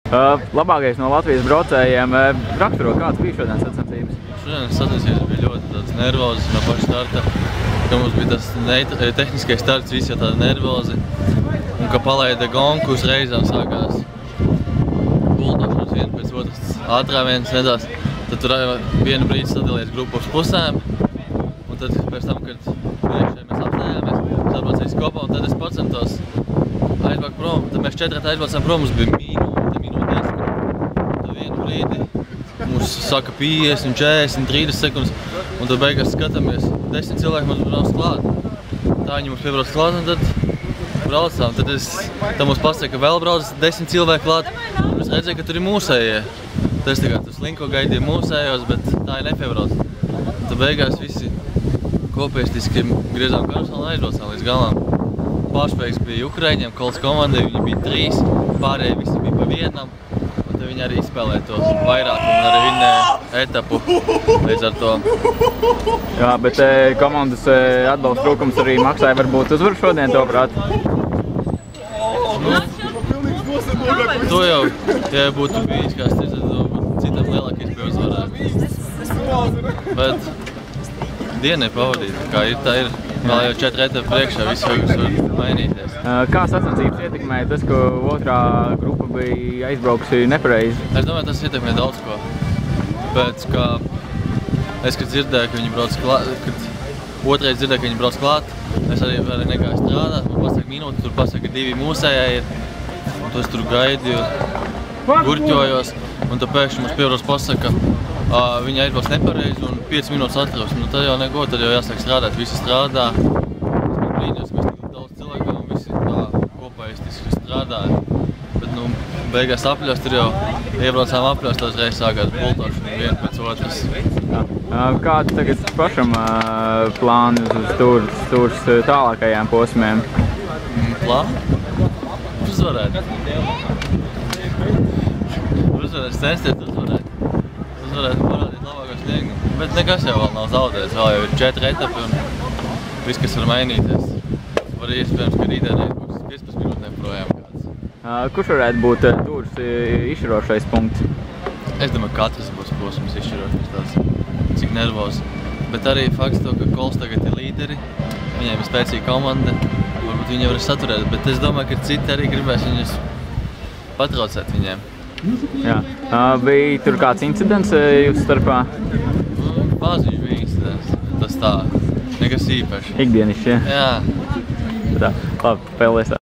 Labākais no Latvijas braucējiem raksturo, kāds bija šodien sacensības? Šodienas sacensības bija ļoti tāds nervozes no paša starta, ka mums bija tas tehniskais starts, visi jau tādi nervozi, un ka palaida gonku uzreizām sākās buldošanas viena pēc otras ātrāvienas nedās, tad tur vienu brīdi sadalījās grupu uz pusēm, un tad pēc tam, kad priekšēji mēs apstājāmies, sabraucējis kopā, un tad es pacentos aizbraukt prom, tad mēs 4 aizbraucām prom, mums bija minūte 10, tad vienu brīdi mums saka 50, 40, 30 sekundes, un tad beigās skatāmies, 10 cilvēki mums brauc klāt. Tā viņi mums piebrauc klāt, un tad braucām. Tad mums pasaka, ka vēl brauc 10 cilvēki klāt, un es redzēju, ka tur ir mūsējie. Tad es tur slinko gaidīju mūsējos, bet tā ir nepiebrauc. Tad beigās visi kopiestiski griezām karuseli un aizbraucām līdz galām. Pārspējīgs bija Ukraiņiem, Kolts komandai, viņi bija 3, pārējie visi bija pa vienam. Viņi arī izspēlē to vairākumu un arī vinnēja etapu līdz ar to. Jā, bet komandas atbalsta trūkums arī maksāja varbūt uzvaru šodien, tavuprāt? To jau, ja būtu bijis kāds cits, tad citam lielākais bija uzvarēt. Bet diena ir pavadīta, kā ir, tā ir. Vēl jau 4 etapi priekšā, viss var mainīties. Kā sacensības ietekmēja tas, ka otrā grupa bija aizbraukusi nepareizi? Es domāju, tas ietekmē daudz ko. Pēc, ka es, kad dzirdēju, ka viņi brauc klāt, kad otrais dzirdēju, ka viņi brauc klāt, es arī negāju strādāt, man pasaka minūti, tur pasaka 2 mūsējai ir, un to es tur gaidīju, gurķojos, un tad pēkšņi mums piebrauc pasaka, viņi aizbrauc nepareizi un 5 minūtes atrūs. Nu, tad jau neko, tad jau jāsāk strādāt, visi strādā. Es biju brīņos, ka mēs tik daudz cilvēku un visi tā kopējistiski strādāja. Bet, nu, beigās apļos, tur jau iebraucām apļos, tad uzreiz sākās bultošana viena pēc otras. Kādi tagad pašam plāni uz stūrs tālākajām posmiem? Plāni? Uzvarēt. Uzvarēt, censties uzvarēt. Uzvarēt parādīt labāko sniegumu, bet nekas jau vēl nav zaudēts, vēl jau ir 4 etapi un viss, kas var mainīties. Var iespējams, ka rītdien aizbrauks 15 minūtēm projām kāds. Kurš varētu būt tūrs izšķirošais punkts? Es domāju, ka katrs būs posms izšķirošais tāds, cik nervozi. Bet arī fakts to, ka Kolts tagad ir līderi, viņiem ir spēcīga komanda, varbūt viņi var saturēt, bet es domāju, ka citi arī gribēs viņus patraucēt viņiem. Jā. Bija tur kāds incidents jūsu starpā? Maziņš bija incidents, tas tā, nekas īpaši. Ikdienišķi, ja? Jā. Tā, labi, spēlēs tā.